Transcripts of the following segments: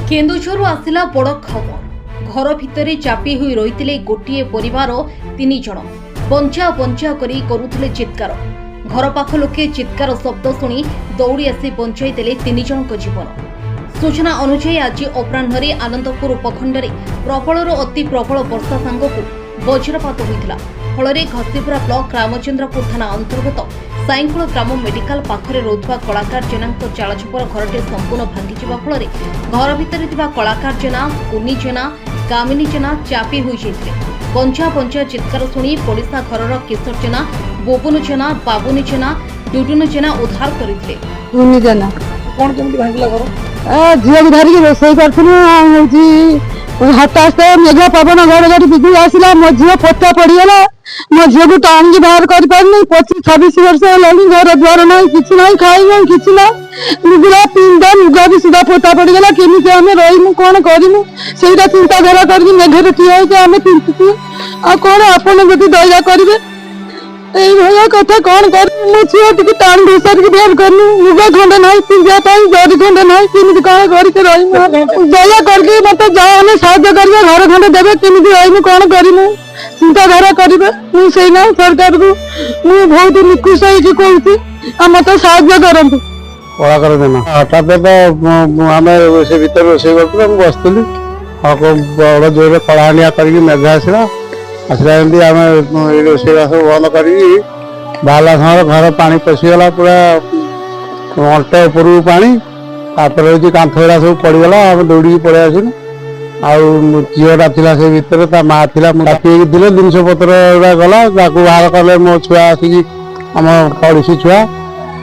केन्दुझरु आसिला बड़ खबर। घर भितरे चापी हुई रही गोटे परिवार 3 जन बंचा बंचा करी करुथिले चित्कार। घर पाख लोके चित्कार शब्द शुणी दौड़ी आसी बंचाई देले 3 जनक जीवन। सूचना अनुसार आज अपराह्न आनंदपुर उपखंड प्रबलर अति प्रबल वर्षा सांगक वज्रपात होता फल घसीपुरा ब्लॉक रामचंद्रपुर थाना अंतर्गत साईंकुल ग्राम मेडिकल पाखरे रोधुवा कलाकार जेना चालछपर घरटे संपूर्ण भांगी फल घर भितर कलाकार जेना कुनी जेना कामिनी जेना चापी हो बंचा बंचा चित्कार शुणी पड़िशा घर किशोर जेना बोबुनु जेना बाबुनी जेना डुडुनु जेना उद्धार करते। झील धरिक रोषे कर हठात मेघ पवन घड़घड़ी बिजुली आसला मो झील पोटा पड़गला मो झील को टाणी बाहर कर 25-26 वर्ष है घर द्वार ना कि ना खाई कि ना लुगा पिंड लुगा भी सुधा पोता पड़गला केमी आम रही कौन करूँ से चिंताधारा कर मेघर ठिया आम चिंतित आ कौन आपड़ जब दया करेंगे ये कथा कौन कर झील टी टाणी घोषार बाहर करनी लुगा खंड ना पिंजापी जरी खंड ना केमी कौन करके रही दया करके मत जाने साहय करेंगे घर खंड देवे केमी रही कौन करूँ चिंताधारा करेंगे मुझे सरकार को मुझे बहुत निकृष्ट होती मत साहय करते कलाकार देना हठात तो आम से भर रोषे कर बसुली बड़ जोर कलाहानिया कर मेघ आसला आसला एमती आम रोषेबास बंद कर बाहला समय घर पा पशिगला पूरा अंटे उपर पानी कांथरा सब पड़गला आम दौड़ी पड़े आसलु झीटा था से भर माँ थी राति जिनस पत्र गला बाहर कले मो छुआ आसिक आम पड़ोशी छुआ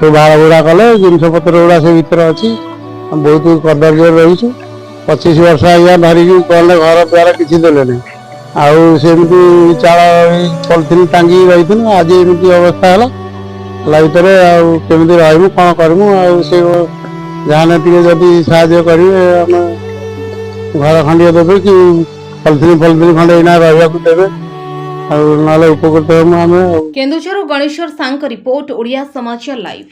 सब बाहर बुड़ा कले जिनस पत्र गुड़ा से भर अच्छी बहुत कदर्य रही 25 वर्ष आज्ञा धरिकी कहले घर द्वारा किसी देले नहीं आमती चाल पलिथिन टांगी रही आज एमती अवस्था है भर आमती रही कौन करमु से जहाँ जदि साहय करेंगे आम घर खंडिया देवे कि पलिथिन खंडे रहा देवे ना उपकृत हम। केन्दुझर गणेश्वर सांग रिपोर्ट ओडिया समाचार लाइव।